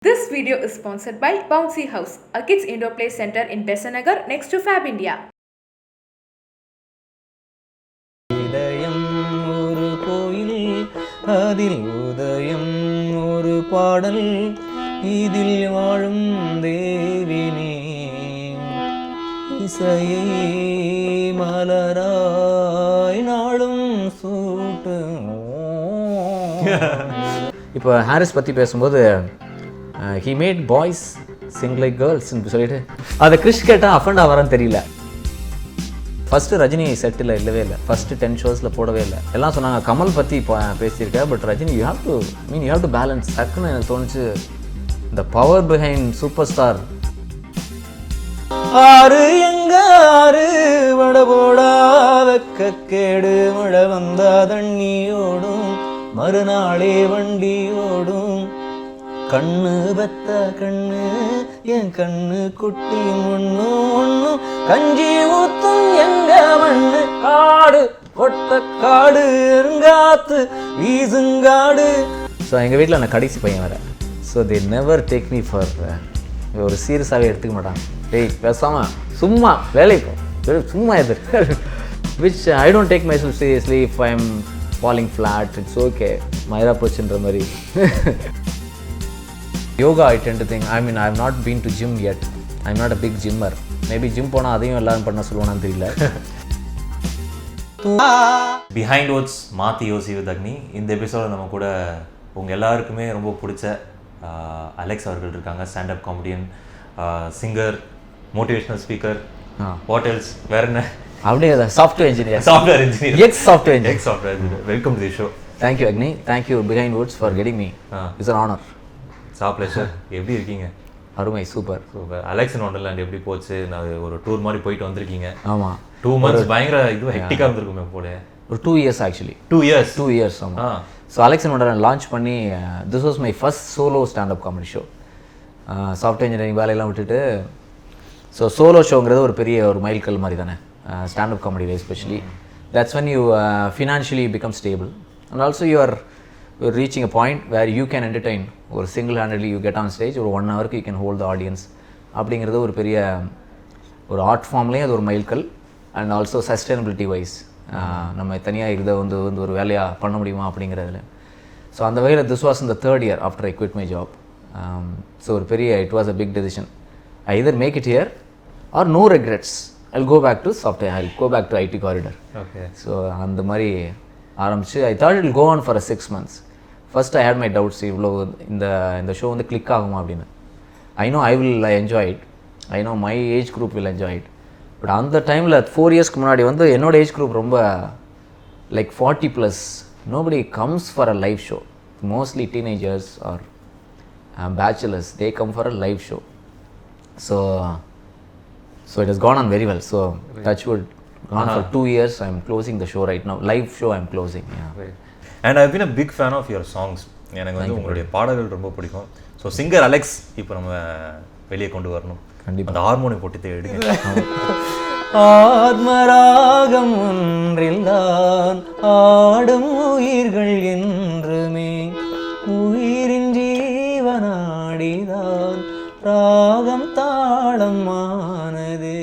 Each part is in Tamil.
This video is sponsored by Bouncy House, a kids indoor play center in Besanagar next to Fab India. இதயம் ஒரு கோயில் அதில் உதயம் ஒரு பாடல் இதில் வாழும் தேவினே இசையை மலராய் நாளும் சூட்டு. இப்போ ஹாரிஸ் பற்றி பேசும்போது he made boys sing like girls ன்னு சொல்லிட்டு அதை கிறிஷ் கேட்டால் அஃபண்ட் ஆகிறான்னு தெரியல. ஃபஸ்ட்டு ரஜினி செட்டில் இல்லவே இல்லை, ஃபஸ்ட்டு 10 ஷோஸில் போடவே இல்லை. எல்லாம் சொன்னாங்க கமல் பற்றி இப்போ பேசியிருக்கேன், but Rajini you have to balance. டக்குன்னு எனக்கு தோணுச்சு இந்த பவர் பிஹைண்ட் சூப்பர் ஸ்டார். ஆறு எங்க ஆறு வட போடாத கேடு மழை வந்தா தண்ணி ஓடும் மறுநாளே வண்டி ஓடும் கண்ணு பெத்த கண்ணு என் கண்ணு குட்டி ஒண்ணு ஒண்ணு கஞ்சி ஊத்தும் எங்க மண்ணு காடு கொட்ட காடு எருங்காத்து வீசுங்காடு. ஸோ எங்கள் வீட்டில் நான் கடைசி பையன் வேறு. So they never take me for ஒரு சீரியஸாகவே எடுத்துக்க மாட்டாங்க. டேய் பேசாமல் சும்மா வேலைக்கு சும்மா எதிர் which I don't take myself seriously. If I am falling flat it's okay, மயிரா போச்சுன்ற மாதிரி. Yoga, I tend to think, I have not been to gym yet. I'm not a big gymmer. Maybe gym போனால் அதையும் எல்லாரும் பண்ண சொல்லுவானான்னு தெரியல. பிஹைண்ட் வேர்ட்ஸ் மாற்றி யோசி வித் அக்னி. இந்த எபிசோட நம்ம கூட உங்கள் எல்லாருக்குமே ரொம்ப பிடிச்ச அலெக்ஸ் அவர்கள் இருக்காங்க. Standup comedian, singer, motivational speaker, hotels, வேற என்ன அப்படியே software engineer. Ex software engineer. Welcome to the show. Thank you Agni. Thank you Behindwoods for getting me. It's an honor. Pleasure. எப்படி இருக்கீங்க? அருமை, super. Super. Alex in Wonderland எப்படி போச்சு? நான் ஒரு டூர் மாதிரி போயிட்டு வந்திருக்கீங்க. ஆமாம், 2 months பயங்கர இது ஹெக்டிக்காக இருந்திருக்குமே போல. ஒரு 2 years ஆக்சுவலி. 2 years. ஆமாம். So Alex in wonderland launch பண்ணி this was my first solo standup comedy show. Software engineering வேலையெல்லாம் விட்டுட்டு ஸோ சோலோ ஷோங்கிறது ஒரு பெரிய ஒரு மைல்கல் மாதிரி தானே ஸ்டாண்டப் காமெடியில். Especially that's when you financially become stable and also you are reaching a point where you can entertain. ஒரு single handedly you get on stage ஒரு 1 hour you can hold the audience. அப்படிங்கிறது ஒரு பெரிய ஒரு ஆர்ட் ஃபார்ம்லேயும் அது ஒரு மைல்கல். அண்ட் ஆல்சோ சஸ்டைனபிலிட்டி வைஸ் நம்ம தனியாக இதை வந்து ஒரு வேலையாக பண்ண முடியுமா அப்படிங்கிறதுல. ஸோ அந்த வகையில் this was in the 3rd year after I quit my job. So ஒரு பெரிய it was a big decision. I either make it here or no regrets. I'll go back to software. I'll go back to IT corridor. Okay. So அந்த மாதிரி ஆரம்பிச்சு I thought it will go on for a 6 months. First I had my doubts, இவ்வளோ இந்த ஷோ வந்து கிளிக் ஆகுமா அப்படின்னு. I know I will enjoy it, I know my age group will enjoy it. But அந்த டைமில் 4 yearsக்கு முன்னாடி வந்து என்னோட ஏஜ் குரூப் ரொம்ப like 40+. Nobody comes for a live show. Mostly teenagers or bachelors they come for a live show. So it has gone on very well. So touch wood gone for 2 years. I'm closing the show right now. Live show I'm closing. Yeah. Right. And I've been a big fan of your songs. எனக்கு வந்து உங்களுடைய பாடல்கள் ரொம்ப பிடிக்கும். ஸோ சிங்கர் அலெக்ஸ் இப்போ நம்ம வெளியே கொண்டு வரணும். கண்டிப்பாக அந்த ஹார்மோனி போட்டு எடுங்க. ஆத்மராகம் ஒன்றில்தான் ஆடும் உயிர்கள் என்றுமே உயிரின் ஜீவனாடிதான் ராகம் தாளம் ஆனது.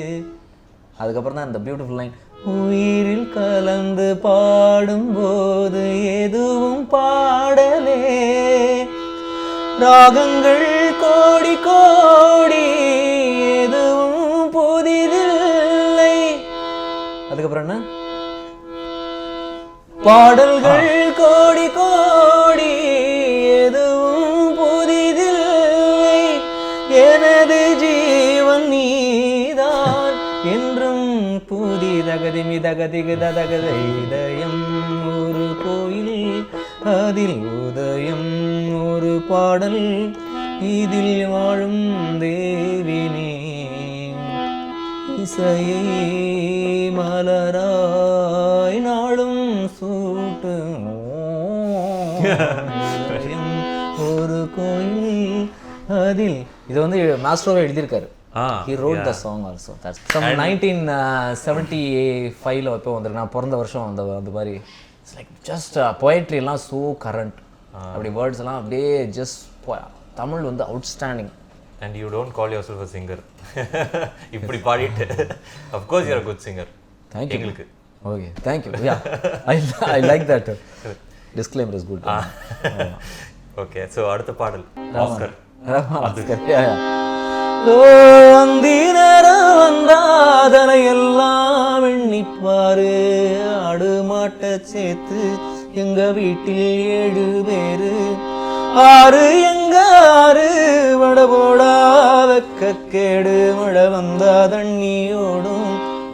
அதுக்கப்புறம் தான் இந்த பியூட்டிஃபுல் லைன், உயிரில் கலந்து பாடும்போது எதுவும் பாடலே ராகங்கள் கோடி கோடி எதுவும் புதிதில்லை. அதுக்கப்புறம் என்ன, பாடல்கள் கோடி கோடி எதுவும் புதிதில்லை எனது ஜீவன் நீதான் என்றும் புதிதகதிமி தகதிகு தகத. இதயம் ஒரு கோயில் அதில் உதயம் ஒரு பாடல் இதில் வாழும் தேவினே இசையை மலராய் நாளும் சூட்டு. ஒரு கோயில் அதில். இது வந்து மாஸ்டரோவே எழுதியிருக்காரு. He wrote the song also. That's some 1975 எப்போ வந்திருக்கு, நான் பிறந்த வருஷம் அந்த மாதிரி. இட்ஸ் லைக் ஜஸ்ட் poetry எல்லாம் so current. அப்படி வேர்ட்ஸ் எல்லாம் அப்படியே ஜஸ்ட் தமிழ் வந்து outstanding. And you don't call yourself a singer. இப்படி பாடிட்டு of course you are a good singer. Thank you. எங்களுக்கு Okay, thank you. Yeah, I like that. Disclaimer is good. Okay, so அடுத்த பாடல் ஆஸ்கர். அந்தி நேரம் வந்தாதனை எல்லாம் எண்ணிப்பாரு, ஆடு மாட்ட சேர்த்து எங்க வீட்டில் 7 பேரு, 6 எங்க 6 வடபோடா வெக்கக்கேடு, மழை வந்தா தண்ணி ஓடும்,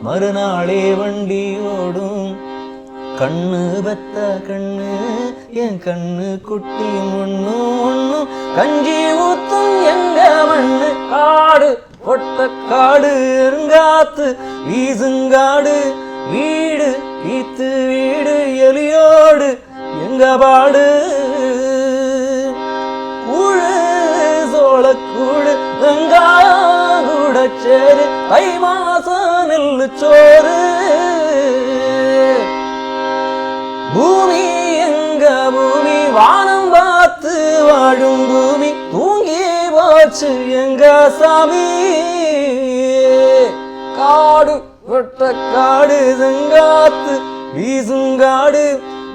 மறுநாளே வண்டி ஓடும், கண்ணு பெத்த கண்ணு என் கண்ணு குட்டி ஒன்னும் கஞ்சி ஊத்தும் எங்க மண்ணு, காடு ஒட்ட காடு எருங்காத்து வீசுங்காடு, வீடு கீத்து வீடு எலியோடு எங்க பாடு, கூழு சோளக்கூடு வெங்காயக்கூட சேரு, தை மாசம் நெல்லு சோறு, பூமி எங்க பூமி வானம் பார்த்து வாழும் பூமி, தூங்கி போச்சு எங்க சாமி, காடு வெட்ட காடு செங்காத்து வீசுங்காடு,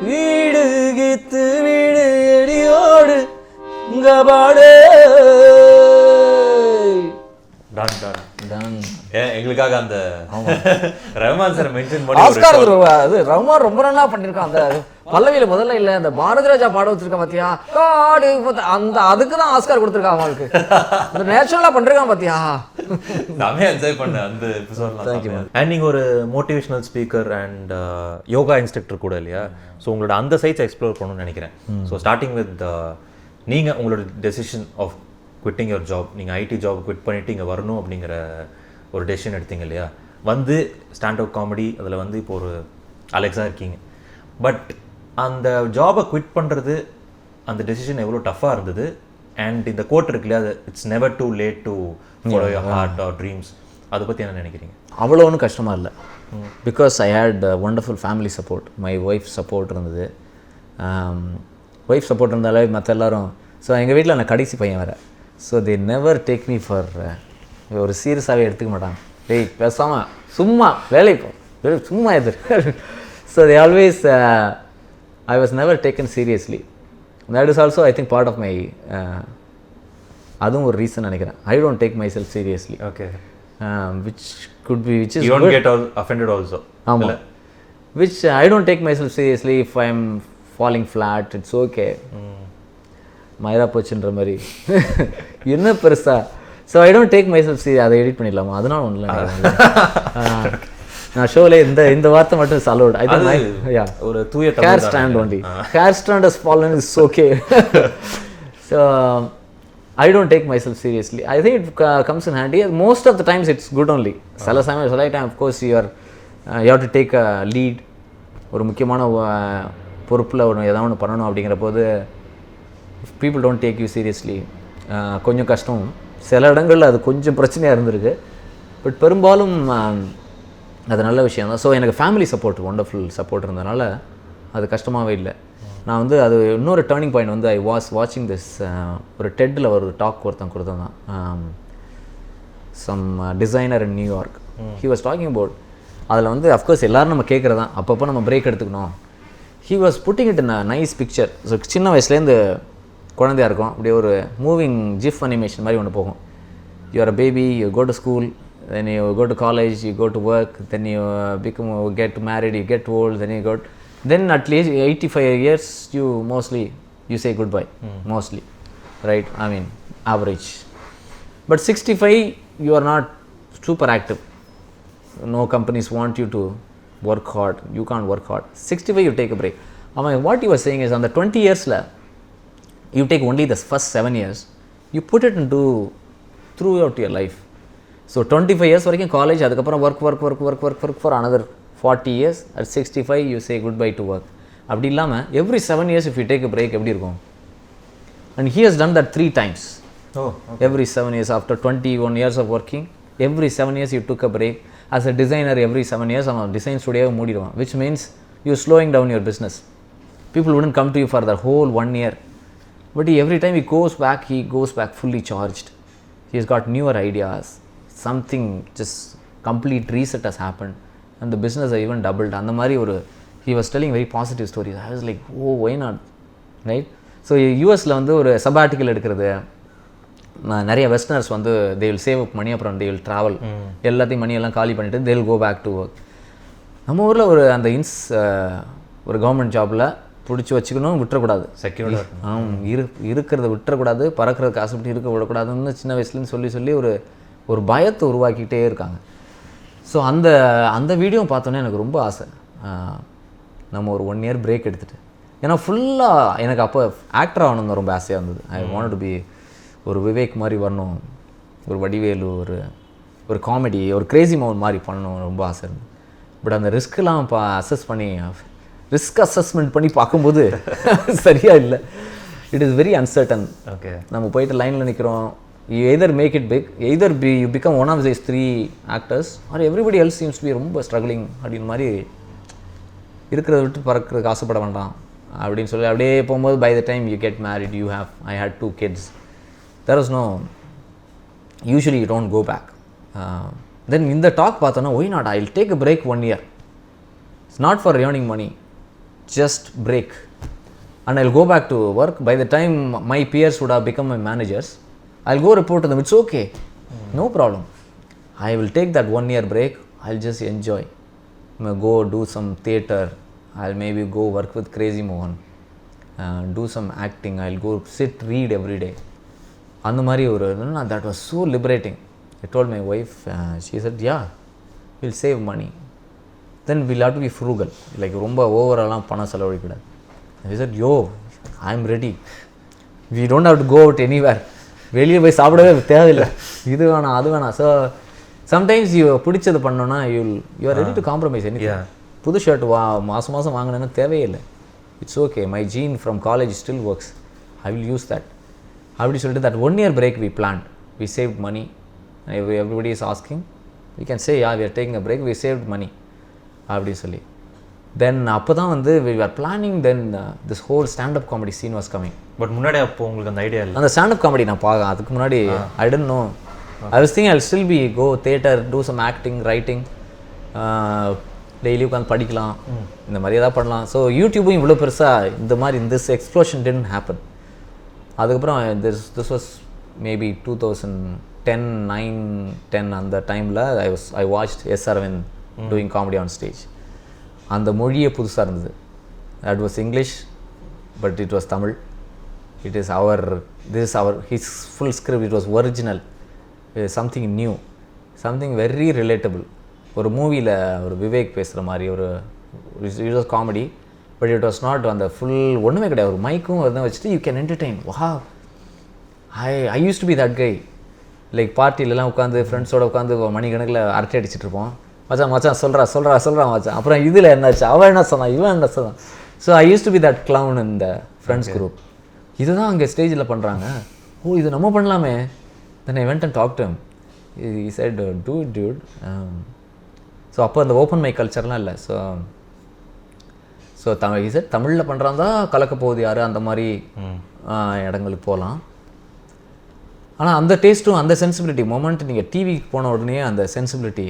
வீடு கீத்து வீடு எடியோடு இங்க பாடு. எங்களுக்காக அந்த ரஹ்மான் சார் மென்ஷன் பண்ணி ஆஸ்கார் அது ரஹ்மான் ரொம்ப நல்லா பண்ணிருக்கான். அந்த பல்லவியில முதல்ல இல்ல அந்த பாரதி ராஜா பாட வச்சிருக்கான் பாத்தியா, காடு அந்த அதுக்கு தான் ஆஸ்கார் கொடுத்துருக்கான் அவங்களுக்கு. அந்த நேச்சுரலா பண்றான் பாத்தியா, நாமே என்ஜாய் பண்ண அந்த எபிசோட்லாம். அண்ட் நீங்க ஒரு motivational speaker and yoga instructor கூட இல்லையா? ஸோ உங்களோட அந்த சைட்ஸ் எக்ஸ்ப்ளோர் பண்ணணும்னு நினைக்கிறேன். ஸோ ஸ்டார்டிங் வித் நீங்க உங்களோட decision of quitting your job, நீங்கள் ஐடி ஜாப் குவிட் பண்ணிவிட்டு இங்கே வரணும் அப்படிங்கிற ஒரு டெசிஷன் எடுத்தீங்க இல்லையா? வந்து ஸ்டாண்டப் காமெடி அதில் வந்து இப்போ ஒரு அலெக்ஸாக இருக்கீங்க. பட் அந்த ஜாபை குவிட் பண்ணுறது அந்த டெசிஷன் எவ்வளோ டஃப்பாக இருந்தது? அண்ட் இந்த கோட் இருக்கு இல்லையா, it's never too late to follow your heart or dreams, அதை பற்றி என்ன நினைக்கிறீங்க? அவ்வளோ ஒன்றும் கஷ்டமாக இல்லை. Because I had wonderful family support. My wife support இருந்தது. ஒய்ஃப் சப்போர்ட் இருந்தாலே மற்ற எல்லோரும். ஸோ எங்கள் வீட்டில் நான் கடைசி பையன் வேறு. So they never take me for ஒரு சீரியஸாகவே எடுத்துக்க மாட்டாங்க. டேய் பேசாமல் சும்மா வேலைக்கு சும்மா எதிர். So they always I was never taken seriously. That is also I think part of my அதுவும் ஒரு ரீசன் நினைக்கிறேன். I don't take myself seriously. Okay. which could be which is you don't good. get offended also. Amma. Which I don't take myself seriously. If I'm falling flat, it's okay. மயிரா போச்சுன்ற மாதிரி என்ன பெருசா. So I don't take myself serious. அதை எடிட் பண்ணிடலாமா? அதனால ஒன்றும் இல்லை. நான் ஷோவில் இந்த வார்த்தை மட்டும் அலோட். ஐ திங்க் ஒரு தூய hair stand only. Hair stand has fallen is okay. So I don't take myself seriously. I think it comes in handy. Most of the times it's good only. சில time of course you have to take a lead. ஒரு முக்கியமான பொறுப்பில் ஏதாவது ஒன்று பண்ணணும் அப்படிங்கிற போது people don't take you seriously. கொஞ்சம் கஷ்டம். சில இடங்களில் அது கொஞ்சம் பிரச்சனையாக இருந்திருக்கு. பட் பெரும்பாலும் அது நல்ல விஷயம் தான். ஸோ எனக்கு ஃபேமிலி சப்போர்ட் ஒண்டர்ஃபுல் சப்போர்ட் இருந்ததுனால அது கஷ்டமாகவே இல்லை. நான் வந்து அது இன்னொரு டேர்னிங் பாயிண்ட் வந்து ஐ வாஸ் வாட்சிங் திஸ் ஒரு டெட்டில் ஒரு டாக் ஒருத்தன் கொடுத்தான். Some designer in New York. He was talking about அதில் வந்து அஃப்கோர்ஸ் எல்லோரும் நம்ம கேட்குறது தான், அப்பப்போ நம்ம பிரேக் எடுத்துக்கணும். He was putting it in a nice picture. So சின்ன வயசுலேருந்து குழந்தையாக இருக்கும், அப்படியே ஒரு மூவிங் ஜிஃப் அனிமேஷன் மாதிரி ஒன்று போகும். You are a baby, you go to school, then you go to college, you go to work, then you become get married, you get old, then you go. Then at least 85 years you mostly you say goodbye. Mostly, right? I mean average. But 65 you are not super active. No companies want you to work hard. You can't work hard. 65 you take a break. I mean what you were saying is on the 20 years la you take only the first 7 years. You put it into throughout your life. So 25 years வரைக்கும் காலேஜ், அதுக்கப்புறம் work for another 40 years. At 65 you say goodbye to work. அப்படி இல்லாமல் every 7 years if you take a break எப்படி இருக்கும்? And he has done that 3 times. Every 7 years after 21 years of working, every 7 years you took a break. As a designer every 7 years அவன் design ஸ்டுடியோவை மூடிடுவான். Which means you slowing down your business. People wouldn't come to you for the whole 1 year. But every time he goes back fully charged. He has got newer ideas. Something just complete reset has happened. And the business has even doubled. And the Mari, he was telling very positive stories. I was like, oh, why not? Right? So, US la வந்து ஒரு sabbatical எடுக்கிறது, நிறைய வெஸ்டர்னர்ஸ் வந்து they will save up money, அப்புறம் they will travel. எல்லாத்தையும் மணியெல்லாம் காலி பண்ணிட்டு they will go back to work. நம்ம ஊரில் அந்த ஒரு கவர்மெண்ட் ஜாபில் பிடிச்சி வச்சுக்கணும், விட்டுறக்கூடாது, செக்யூர்டாக இருக்கிறத விட்டுறக்கூடாது, பறக்கிறதுக்கு ஆசைப்பட்டு இருக்க விடக்கூடாதுன்னு சின்ன வயசுலேருந்து சொல்லி ஒரு பயத்தை உருவாக்கிட்டே இருக்காங்க. ஸோ அந்த வீடியோ பார்த்தோன்னே எனக்கு ரொம்ப ஆசை, நம்ம ஒரு 1 year பிரேக் எடுத்துகிட்டு, ஏன்னா ஃபுல்லாக எனக்கு அப்போ ஆக்டர் ஆகணுன்னு ரொம்ப ஆசையாக இருந்தது. ஐ வாண்ட் டு பி ஒரு விவேக் மாதிரி வரணும், ஒரு வடிவேலு, ஒரு காமெடி, ஒரு கிரேசி மவுன் மாதிரி பண்ணணும் ரொம்ப ஆசை இருந்தது. பட் அந்த ரிஸ்க்கெலாம் ரிஸ்க் அசஸ்மெண்ட் பண்ணி பார்க்கும்போது சரியா இல்லை. It is very uncertain. Okay, நம்ம போயிட்டு லைனில் நிற்கிறோம். You either make it big, either you become one of these 3 actors, or everybody else seems be ரொம்ப ஸ்ட்ரகிளிங் அப்படின்னு மாதிரி இருக்கிறத விட்டு பறக்கிறதுக்கு ஆசைப்பட வேண்டாம் அப்படின்னு சொல்லி அப்படியே போகும்போது, by the time you get married, I had 2 kids. There was no, usually you don't go back. Then இந்த டாக் பார்த்தோன்னா, why not, I will take a break 1 year. It's not for earning money, just break, and I'll go back to work. By the time my peers would have become my managers, I'll go report to them. It's okay, no problem. I will take that 1 year break. I'll just enjoy. I'll go do some theatre. I'll maybe go work with Crazy Mohan, do some acting. I'll go sit, read every day. And that was so liberating. I told my wife, she said, yeah, we'll save money. Then we'll have to be frugal. Like ரொம்ப ஓவராலாம் பணம் செலவழிக்கூடாது. I said, yo, I'm ready. We don't have to go out anywhere. வெளியே போய் சாப்பிடவே தேவையில்லை, இது வேணாம் அது வேணாம். ஸோ சம்டைம்ஸ் பிடிச்சது பண்ணோன்னா you are ready to compromise. எனக்கு புது ஷர்ட் மாதம் வாங்கினேன்னா தேவையில்லை. It's okay, my jean from college still works, I will use that. அப்படி சொல்லிட்டு that 1 year break we planned. We saved money. Everybody is asking. We can say, yeah, we are taking a break. We saved money. அப்படி சொல்லி தென் அப்போ தான் வந்து we were planning, then this whole stand-up comedy scene was coming. But முன்னாடி அப்போ உங்களுக்கு அந்த ஐடியா இல்லை? அந்த ஸ்டாண்டப் காமெடி நான் பார்க்க அதுக்கு முன்னாடி I didn't know. I was thinking I'll still be go theatre, do some acting, writing, daily உட்காந்து படிக்கலாம், இந்த மாதிரி ஏதாவது பண்ணலாம். ஸோ யூடியூபும் இவ்வளோ பெருசாக இந்த மாதிரி this explosion didn't happen. அதுக்கப்புறம் this was maybe 2010, 9-10 அந்த டைமில் I watched S. Aravind doing comedy on stage. அந்த மொழியே புதுசாக இருந்தது. That was English, but it was Tamil. It is his full script. It was original, something new, something very relatable. ஒரு மூவியில் ஒரு விவேக் பேசுகிற மாதிரி it was comedy, but it was not on the full, ஒன்றுமே கிடையாது, ஒரு மைக்கும் அதை வச்சுட்டு you can entertain. Wow, I used to be that guy. Like பார்ட்டிலெலாம் உட்காந்து ஃப்ரெண்ட்ஸோடு உட்காந்து மணிக்கணக்கில் அரட்டை அடிச்சுட்டு இருப்போம். மச்சான் சொல்கிறா மச்சான், அப்புறம் இதில் என்னாச்சு, அவன் என்ன சொன்னான், இவன் என்ன சொன்னான். So I use to be that clown in the friends group. இதுதான் அங்கே ஸ்டேஜில் பண்ணுறாங்க, ஓ இது நம்ம பண்ணலாமே. Then I went and talk to him. He said, do it dude. So அப்போ அந்த ஓப்பன் மைக் கல்ச்சர்லாம் இல்லை. ஸோ he said தமிழில் பண்ணுறாந்தா கலக்க போகுது யார், அந்த மாதிரி இடங்களுக்கு போகலாம். ஆனால் அந்த டேஸ்ட்டும் அந்த சென்சிபிலிட்டி மொமெண்ட், நீங்கள் டிவிக்கு போன உடனே அந்த sensibility,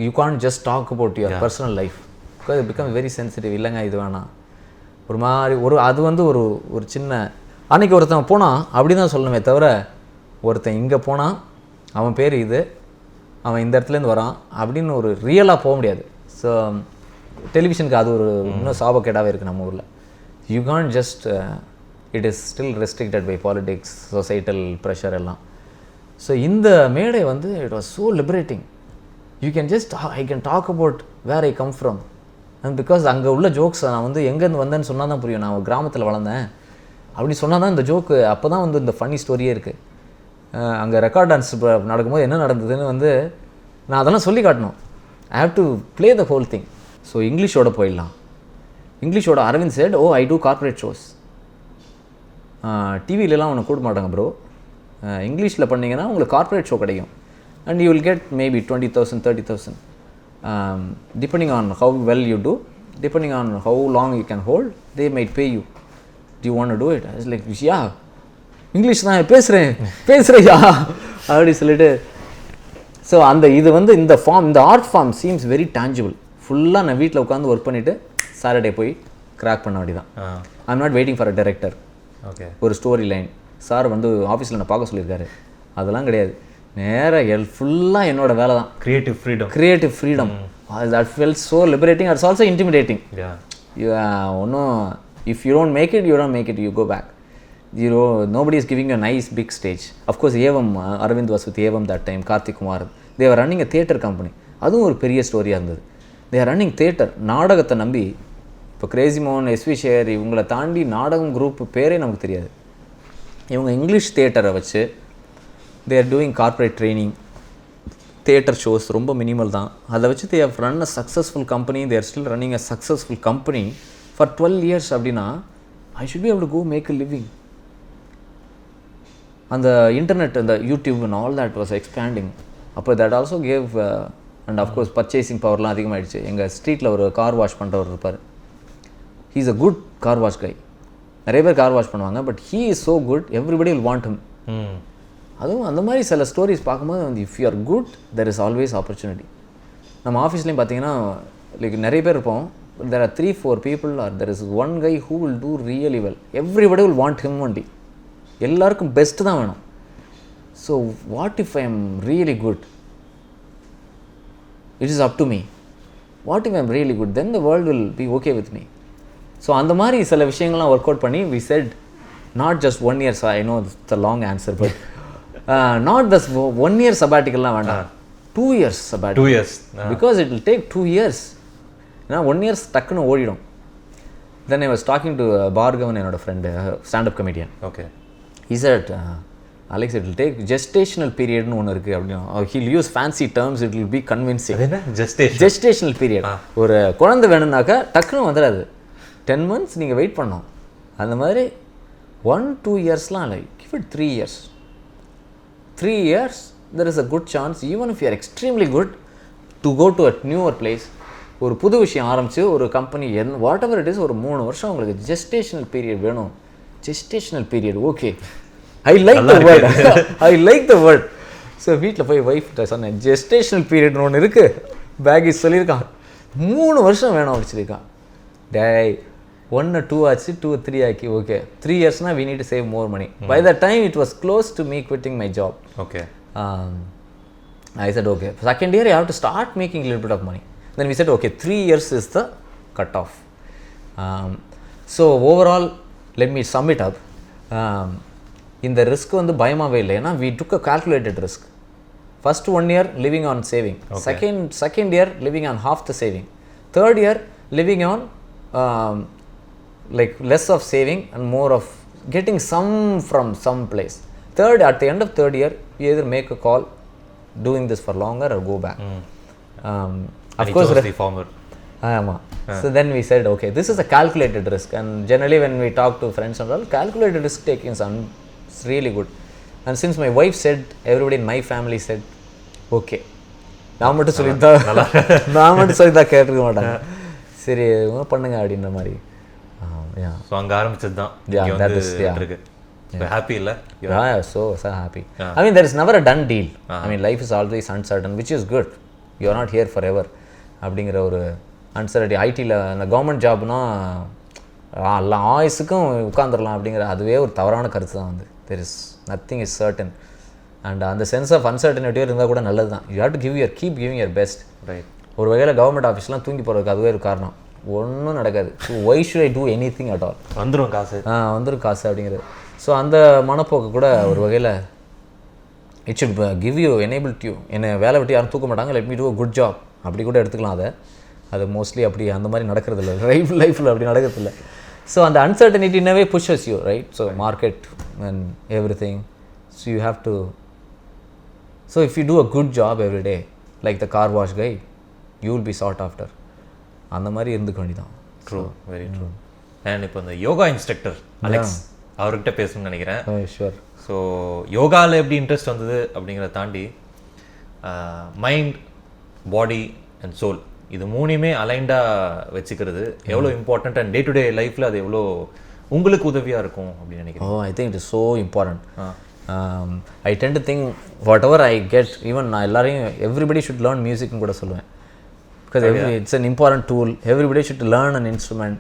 you can't just talk about your personal life, because it become very sensitive. இல்லைங்க இது வேணாம், ஒரு மாதிரி அது வந்து ஒரு சின்ன, அன்றைக்கி ஒருத்தன் போனான் அப்படி தான் சொல்லணுமே தவிர, ஒருத்தன் இங்கே போனான் அவன் பேர் இது, அவன் இந்த இடத்துலேருந்து வரான் அப்படின்னு ஒரு ரியலாக போக முடியாது. ஸோ டெலிவிஷனுக்கு அது ஒரு இன்னும் சாபக்கேடாகவே இருக்குது நம்ம ஊரில். You can't just, it is still restricted by politics, societal pressure எல்லாம். ஸோ இந்த மேடை வந்து it was so liberating. You can just, I can talk about where I come from. And because அங்கே உள்ள ஜோக்ஸ் நான் வந்து எங்கேருந்து வந்தேன்னு சொன்னால் தான் புரியும். நான் கிராமத்தில் வளர்ந்தேன் அப்படி சொன்னால் தான் இந்த ஜோக்கு, அப்போ தான் வந்து இந்த ஃபன்னி ஸ்டோரியே இருக்குது. அங்கே ரெக்கார்ட் டான்ஸ் நடக்கும்போது என்ன நடந்ததுன்னு வந்து நான் அதெல்லாம் சொல்லி காட்டணும். I have to play the whole thing. So இங்கிலீஷோட போயிடலாம். இங்கிலீஷோட Aravind said, oh I do corporate shows. டிவிலெலாம் உன்னை கூட்ட மாட்டாங்க ப்ரோ, இங்கிலீஷில் பண்ணிங்கன்னா உங்களுக்கு கார்பரேட் ஷோ கிடைக்கும். And you will get maybe 20,000, 30,000, depending on how well you do, depending on how long you can hold, they might pay you. Do you want to do it? I was like, yeah. English தான் பேசுகிறேயா அப்படி சொல்லிட்டு. ஸோ அந்த இது வந்து இந்த ஃபார்ம், இந்த art form seems very tangible. ஃபுல்லாக நான் வீட்டில் உட்காந்து ஒர்க் பண்ணிவிட்டு சாட்டர்டே போய் கிராக் பண்ண வேண்டியதான். I am not waiting for a director. Okay, ஒரு ஸ்டோரி லைன் சார் வந்து ஆஃபீஸில் நான் பார்க்க சொல்லியிருக்காரு, அதெல்லாம் கிடையாது. நேராக ஃபுல்லாக என்னோட வேலை தான். Creative freedom. That felt so liberating. It's also intimidating. ஒன்றும் if you don't make it, you don't make it, you go back. Nobody is giving you a nice big stage. Of course, Arvind was with Evam that time, Karthik Kumar. They were running a theatre company. அதுவும் ஒரு பெரிய ஸ்டோரியாக இருந்தது. They are running theatre. நாடகத்தை நம்பி இப்போ கிரேசி மோகன், எஸ்வி ஷேர் இவங்களை தாண்டி நாடகம் குரூப் பேரே நமக்கு தெரியாது. இவங்க இங்கிலீஷ் தியேட்டரை வச்சு they are doing corporate training, theatre shows, ரொம்ப மினிமல் தான். அதை வச்சு they have run a successful company. They are still running a successful company for 12 years. அப்படின்னா I should be able to go make a living. அந்த இன்டர்நெட், அந்த YouTube and all that was expanding. அப்போ that also gave and of course purchasing பவர்லாம் அதிகமாகிடுச்சு. எங்கள் ஸ்ட்ரீட்டில் ஒரு கார் வாஷ் பண்ணுறவர் இருப்பார். he is a good car wash guy. நிறைய பேர் கார் வாஷ் பண்ணுவாங்க, but he is so good, everybody will want him. அதுவும் அந்த மாதிரி சில ஸ்டோரிஸ் பார்க்கும்போது வந்து if you are good there is always opportunity. நம்ம ஆஃபீஸ்லேயும் பார்த்தீங்கன்னா லைக் நிறைய பேர் இருப்போம். There are 3-4 people or there is one guy who will do really well. Everybody will want him only. எல்லாருக்கும் பெஸ்ட்டு தான் வேணும். So what if I am really good, it is up to me. What if I am really good, then the world will be okay with me. So அந்த மாதிரி சில விஷயங்கள்லாம் ஒர்க் அவுட் பண்ணி we set not just 1 year. I know the long answer, but not this 1 year sabbatical la வேண்டாம், 2 years sabbatical. 2 years because it will take 2 years. ஏன்னா 1 year டக்குன்னு ஓடிடும். Then I was talking to Bhargavan, என்னோட friend, stand-up comedian. Okay. He said, Alex, it will take gestational period னு ஒன்று இருக்குது அப்படின்னு. He'll use fancy terms, it will be convincing. அது என்ன gestational period? ஒரு குழந்தை வேணும்னாக்கா டக்குன்னு வந்துடாது, 10 months நீங்கள் வெயிட் பண்ணணும். அந்த மாதிரி 1-2 yearsலாம் இல்லை, give it 3 years. 3 years, there is a good chance, even if you are extremely good, to go to a newer place. ஒரு புது விஷயம் ஆரம்பித்து ஒரு company what ever it is, ஒரு 3 வருஷம் உங்களுக்கு ஜெஸ்டேஷனல் பீரியட் வேணும். Gestational period, okay, I like the word, I like the word. So வீட்டில் போய் ஒய்ஃப்கிட்ட சொன்னேன், ஜெஸ்டேஷனல் பீரியட்னு ஒன்று இருக்குது, பேக்கேஜ் சொல்லியிருக்கான், 3 வருஷம் வேணும் அப்படி சொல்லியிருக்கான். டேய் 1 or 2 ஆச்சு, 2 or 3 ஆக்கி, okay 3 yearsனா we need to save more money. By that time it was close to me quitting my job. Okay. I said okay, second year I have to start making a little bit of money. Then we said okay, 3 years is the cut off. So overall, let me sum it up. இந்த ரிஸ்க் வந்து பயமாகவே இல்லை, ஏன்னா we took a calculated risk. First 1 year living on saving, second year living on half the saving, third year living on like less of saving and more of getting some from some place. Third, at the end of third year, you either make a call doing this for longer or go back. Of course, the farmer. So then we said okay, this is a calculated risk, and generally when we talk to friends and all, calculated risk taking is really good. And since my wife said, everybody in my family said okay, நான் மட்டும் சொல்லிதான் கேட்டுக்க மாட்டாங்க, சரி பண்ணுங்க அப்படின்ற மாதிரி. ஸோ அங்கே ஆரம்பிச்சது தான் இருக்கு. ஹாப்பி இல்லை? So happy. I mean, there is never a done deal. I mean, life is always uncertain, which is good. You are not here forever அப்படிங்கிற ஒரு அன்சர்டி. ஐடியில் அந்த கவர்மெண்ட் ஜாப்னா எல்லாம் ஆயுசுக்கும் உட்காந்துடலாம் அப்படிங்கிற அதுவே ஒரு தவறான கருத்து தான். வந்து there is nothing is certain, and அந்த சென்ஸ் ஆஃப் அன்சர்டனிட்டியும் இருந்தால் கூட நல்லது தான். You have to keep giving your best. Right. ஒரு வகையில் கவர்மெண்ட் ஆஃபீஸ்லாம் தூங்கி போகிறதுக்கு அதுவே ஒரு காரணம், ஒன்றும் நடக்காது. So why should I do anything at all? வந்துடும் காசு, வந்துடும் காசு அப்படிங்கிறது. ஸோ அந்த மனப்போக்கு கூட ஒரு வகையில் it should give you enable you. என்னை வேலை விட்டு யாரும் தூக்க மாட்டாங்க, let me do a good job அப்படி கூட எடுத்துக்கலாம். அது மோஸ்ட்லி அப்படி அந்த மாதிரி நடக்கிறது இல்லை, லைஃப்பில் அப்படி நடக்கிறது இல்லை. ஸோ அந்த அன்சர்டனிட்டி இன்னவே pushes you, right? So market and every thing, so you have to, so if you do a good job every day like the car wash guy, you will be sought after. அந்த மாதிரி இருந்துக்க வேண்டியதான். True, very true. அண்ட் இப்போ இந்த யோகா இன்ஸ்ட்ரக்டர் அலெக்ஸ் அவர்கிட்ட பேசணும்னு நினைக்கிறேன். ஷுவர். ஸோ யோகாவில் எப்படி இன்ட்ரெஸ்ட் வந்தது அப்படிங்கிறத தாண்டி மைண்ட், பாடி அண்ட் சோல், இது மூணுமே அலைண்டாக வச்சுக்கிறது எவ்வளோ important, and day to day லைஃப்பில் அது எவ்வளோ உங்களுக்கு உதவியாக இருக்கும் அப்படின்னு நினைக்கிறேன்? I think it is so important. I tend to think whatever I get, even நான் எல்லாரையும் everybody should learn music னு கூட சொல்லுவேன். Because it's an important tool. Everybody should learn an instrument.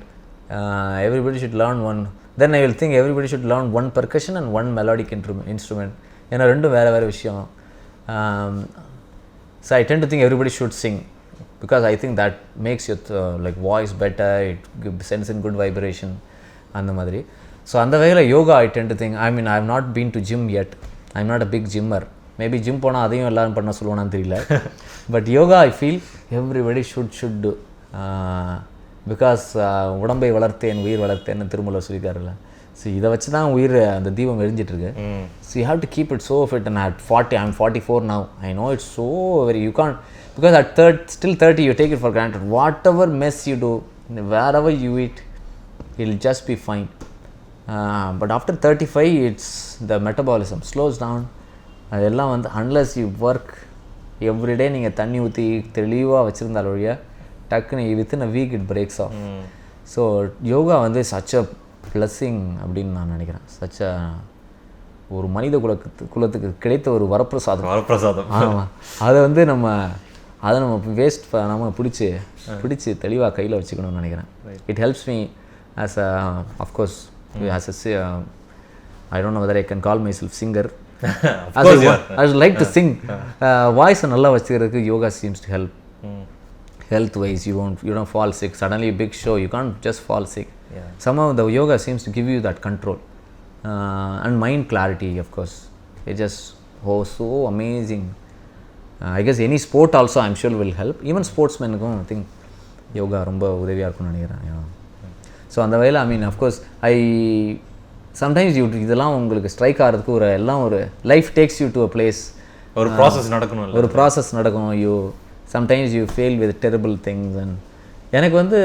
Everybody should learn one. Then I will think everybody should learn one percussion and one melodic instrument. ஏன்னா ரெண்டும் வேறு வேறு விஷயம். So I tend to think everybody should sing. Because I think that makes your like voice better, it sends in good vibration அந்த மாதிரி. ஸோ அந்த வகையில் yoga I tend to think, I mean I have not been to gym yet, I am not a big gymmer. Maybe gym போனால் அதையும் எல்லாரும் பண்ண சொல்லுவானான்னு தெரியல. But yoga I feel everybody should do. Because உடம்பை வளர்த்தேன் உயிர் வளர்த்தேன்னு திருமூலர் சொல்லியிருக்காருல்ல. ஸோ இதை வச்சு தான் உயிர் அந்த தீபம் எரிஞ்சிட்ருக்கு. So you have to keep it so fit. And at 40, I'm 44 now. I know it's so very, you can't, because at still 30 you take it for granted. Whatever mess you do, wherever you eat, it'll just be fine. But after 35 it's the metabolism slows down. அதெல்லாம் வந்து unless you work every day, நீங்கள் தண்ணி ஊற்றி தெளிவாக வச்சுருந்தால் ஒழிய டக்குன்னு within a week it breaks off. So yoga வந்து such a blessing அப்படின்னு நான் நினைக்கிறேன். such a ஒரு மனித குலத்துக்கு கிடைத்த ஒரு வரப்பிரசாதம். ஆமாம், அதை வந்து அதை நம்ம வேஸ்ட் நம்ம பிடிச்சி தெளிவாக கையில் வச்சுக்கணும்னு நினைக்கிறேன். It helps me as a, of course, as a I don't know whether I can call myself singer. Of course, I would like to sing. Voice நல்லா வச்சுக்கிறதுக்கு yoga seems to help. Health wise, you don't fall sick. Suddenly a big show, you can't just fall sick. Somehow the yoga seems to give you that control and mind clarity. Of course, it just so amazing. I guess any sport also I'm sure will help. Even sportsmen-க்கும் I think yoga ரொம்ப உதவியாக இருக்கும்னு நினைக்கிறேன். ஸோ அந்த வகையில் I mean of course sometimes இதெல்லாம் உங்களுக்கு ஸ்ட்ரைக் ஆகிறதுக்கு ஒரு life tax you to a place. ஒரு ப்ராசஸ் நடக்கும். sometimes you fail with terrible things. And எனக்கு வந்து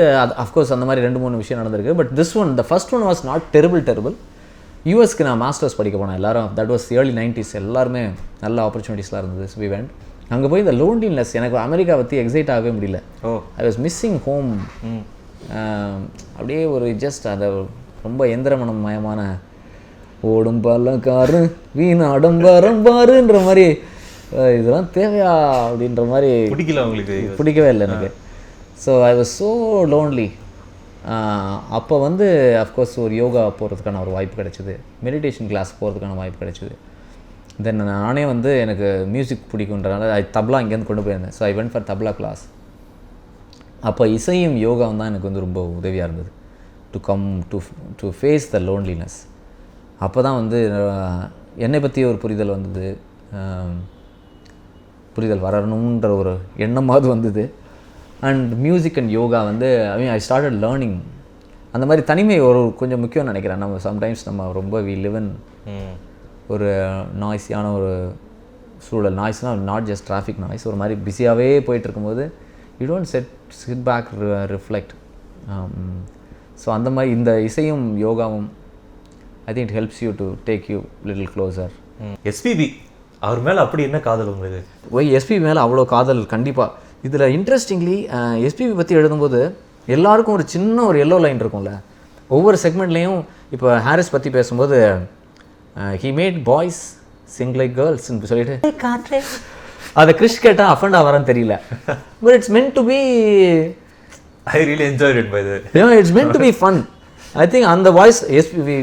அஃப்கோர்ஸ் அந்த மாதிரி 2-3 விஷயம் நடந்திருக்கு. But this one, the first one was not terrible. யூஎஸ்க்கு நான் மாஸ்டர்ஸ் படிக்க போனேன். எல்லாரும் that was early 90s. எல்லாருமே நல்ல ஆப்பர்ச்சுனிட்டிஸ்லாம் இருந்தது. So we went. அங்கே போய் இந்த லோன்லினஸ், எனக்கு அமெரிக்கா பற்றி எக்ஸைட் ஆகவே முடியல. I was missing home. அப்படியே ஒரு ஜஸ்ட் அதை ரொம்ப எந்திரமனம் மயமான ஓடும் பல்லக்காரு வீணாடம் பாருன்ற மாதிரி, இதெல்லாம் தேவையா அப்படின்ற மாதிரி பிடிக்கவே இல்லை எனக்கு. So I was so lonely. அப்போ வந்து அஃப்கோர்ஸ் ஒரு யோகா போகிறதுக்கான ஒரு வாய்ப்பு கிடைச்சிது, மெடிடேஷன் கிளாஸ் போகிறதுக்கான வாய்ப்பு கிடைச்சிது. தென் நானே வந்து எனக்கு மியூசிக் பிடிக்குன்றனால தப்லா இங்கேருந்து கொண்டு போயிருந்தேன். So I went for tabla class. அப்போ இசையும் யோகாவும் தான் எனக்கு வந்து ரொம்ப உதவியாக இருந்தது டு ஃபேஸ் த லோன்லினஸ். அப்போ தான் வந்து என்னை பற்றி ஒரு புரிதல் வந்தது, புரிதல் வரணுன்ற ஒரு எண்ணமாவது வந்தது. அண்ட் மியூசிக் அண்ட் யோகா வந்து ஐ ஸ்டார்டட் லேர்னிங். அந்த மாதிரி தனிமை கொஞ்சம் முக்கியம்னு நினைக்கிறேன். நம்ம சம்டைம்ஸ் நம்ம ரொம்ப வி லிவ் இன் ஒரு நாய்ஸியான ஒரு சூழல். நாய்ஸ்னால் நாட் ஜஸ்ட் டிராஃபிக் நாய்ஸ், ஒரு மாதிரி பிஸியாகவே போயிட்டு இருக்கும்போது you don't sit back reflect. So அந்த மாதிரி இந்த இசையும் யோகாவும் I think it helps you to take you little closer. SPB அவர் மேலே அப்படி என்ன காதல் உங்களுக்கு? எஸ்பிபி மேலே அவ்வளோ காதல் கண்டிப்பாக. இதில் இன்ட்ரெஸ்டிங்லி எஸ்பிபி பற்றி எழுதும்போது எல்லாருக்கும் ஒரு சின்ன ஒரு எல்லோ லைன் இருக்கும்ல ஒவ்வொரு செக்மெண்ட்லேயும். இப்போ ஹாரிஸ் பற்றி பேசும்போது he made boys sing like girls ன்னு சொல்லிட்டு அதை கிறிஷ் கேட்டால் அஃபண்ட் ஆகிறான்னு தெரியல. But it's meant to be, I really enjoyed it by the way. Yeah, it's meant to be fun. I think on the voice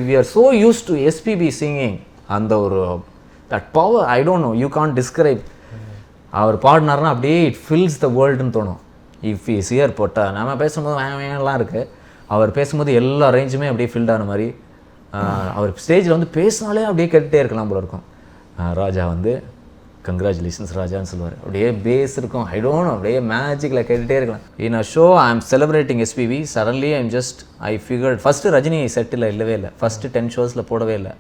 we are so used to SPB singing and that power, I don't know, you can't describe. அவர் பாடினார்னா அப்படியே இட் ஃபில்ஸ் த வேர்ல்டுன்னு தோணும். இஃப் இஸ் இயர் போட்டால் நம்ம பேசும்போது வேலாம் இருக்குது, அவர் பேசும்போது எல்லா ரேஞ்சுமே அப்படியே ஃபில்ட் ஆன மாதிரி. அவர் ஸ்டேஜில் வந்து பேசினாலே அப்படியே கேட்டுகிட்டே இருக்கலாம் போல இருக்கும். ராஜா வந்து கங்க்ராச்சுலேஷன்ஸ் ராஜான்னு சொல்லுவார். அப்படியே பேஸ் இருக்கும், ஐ டோன்ட் நோ, அப்படியே மேஜிக்கில் கேட்டுகிட்டே இருக்கலாம். In a show I am celebrating SPB. Suddenly I figured first Rajini செட்டில் இல்லவே இல்லை, ஃபஸ்ட்டு 10 ஷோஸில் போடவே இல்லை.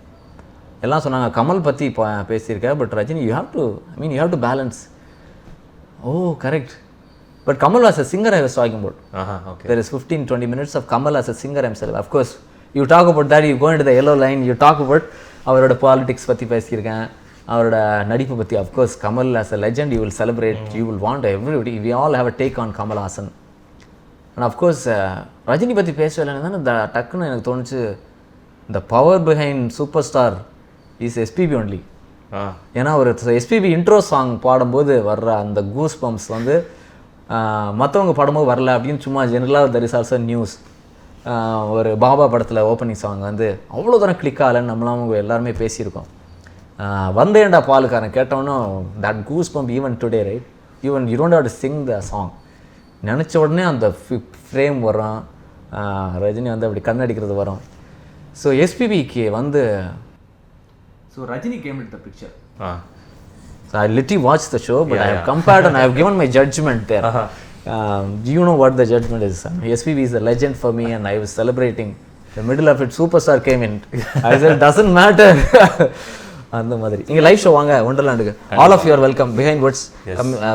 எல்லாம் சொன்னாங்க கமல் பற்றி பேசியிருக்கேன், but Rajini you have to balance. Oh correct. But Kamal as a singer I was talking about. Okay. There is 15-20 minutes of Kamal as a singer himself. Of course, you talk about that, you go into the yellow line, you talk about அவரோட பாலிடிக்ஸ் பற்றி பேசியிருக்கேன், அவரோட நடிப்பு பற்றி. Of course, Kamal as a legend, you will celebrate, you will want everybody. We all have a take on Kamal Haasan. And of course, Rajini பற்றி பேசவே இல்லைன்னு தானே டக்குன்னு எனக்கு தோணுச்சு, the power behind super star is SPB only. ஏன்னா ஒரு எஸ்பிபி இன்ட்ரோ சாங் பாடும்போது வர்ற அந்த கூஸ் பம்ப்ஸ் வந்து மற்றவங்க பாடும்போது வரல அப்படின்னு சும்மா ஜென்ரலாக தெர் இஸ் ஆல்சோ நியூஸ். ஒரு பாபா படத்தில் ஓப்பனிங் சாங் வந்து அவ்வளோ தூரம் கிளிக் ஆகலைன்னு நம்மளாம் அவங்க எல்லாருமே பேசியிருக்கோம். வந்தேன்டா பாலுக்காரன் கேட்டோன்னே that goose pump even today right, even you don't have to Singh the song. நினச்ச உடனே அந்த ஃப்ரேம் வரும், ரஜினி வந்து அப்படி கண்ணடிக்கிறது வரும். ஸோ எஸ்பிபிக்கு வந்து so Rajini game in the picture. So I literally watched the show, but I have compared and I have given my judgment there. You know what the judgment is. SPB is a legend for me and I was celebrating. The middle of it, Superstar came in. I said, doesn't matter. அந்த மாதிரி இங்கே லைவ் ஷோ வாங்க ஒண்டர்லாண்டுக்கு. All of you are welcome. Behindwoods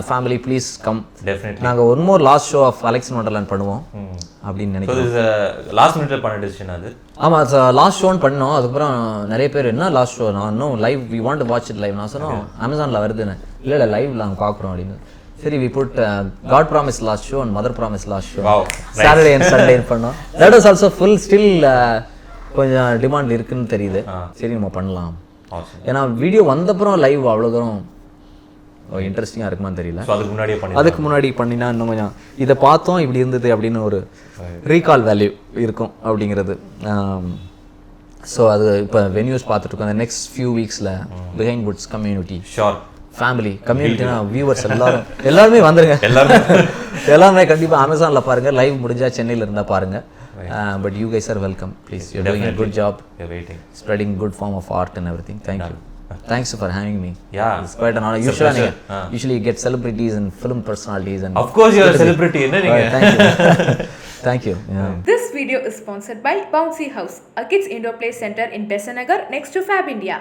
family please come. Definitely நாங்கள் one more last show of Alex in Wonderland பண்ணுவோம் அப்படின்னு நினைக்கிறேன். லாஸ்ட் மினிட்ல பண்ண டிசிஷன் அது. ஆமாம் சார், லாஸ்ட் ஷோன்னு பண்ணோம். அதுக்கப்புறம் நிறைய பேர் என்ன லாஸ்ட் ஷோ, நான் இன்னும் live we want to watch it live. நான் சொன்னோம் அமேசானில் வருதுன்னு. இல்லை லைவ் நாங்கள் பார்க்குறோம் அப்படின்னு. சரி we put God promise last show and mother promise last show Saturday and Sunday பண்ணோம். That was also full still கொஞ்சம் டிமாண்ட் இருக்குன்னு தெரியுது. சரி நம்ம பண்ணலாம். ஏன்னா வீடியோ வந்தப்புறம் லைவ் அவ்வளோ தூரம் இன்ட்ரெஸ்டிங்காக இருக்குமான்னு தெரியல. அதுக்கு முன்னாடி பண்ணினா இன்னும் கொஞ்சம் இதை பார்த்தோம் இப்படி இருந்தது அப்படின்னு ஒரு ரீகால் வேல்யூ இருக்கும் அப்படிங்கிறது. ஸோ அது இப்போ வென்யூஸ் பார்த்துட்ருக்கோம். அந்த நெக்ஸ்ட் ஃபியூ வீக்ஸில் Behindwoods community show family கம்யூனிட்டினா வியூவர்ஸ் எல்லாருமே வந்துருங்க. எல்லாருமே கண்டிப்பாக அமேசானில் பாருங்கள். லைவ் முடிஞ்சால் சென்னையில் இருந்தால் பாருங்கள். But you guys are welcome. Please, you're doing a good job. You're waiting. Spreading good form of art and everything. Thank you. Thanks for having me. Yeah. It's quite an honor. Usually you get celebrities and film personalities and. Of course, you're a celebrity. Thank you. Thank you. Yeah. This video is sponsored by Bouncy House, a kids indoor play center in Besanagar next to Fab India.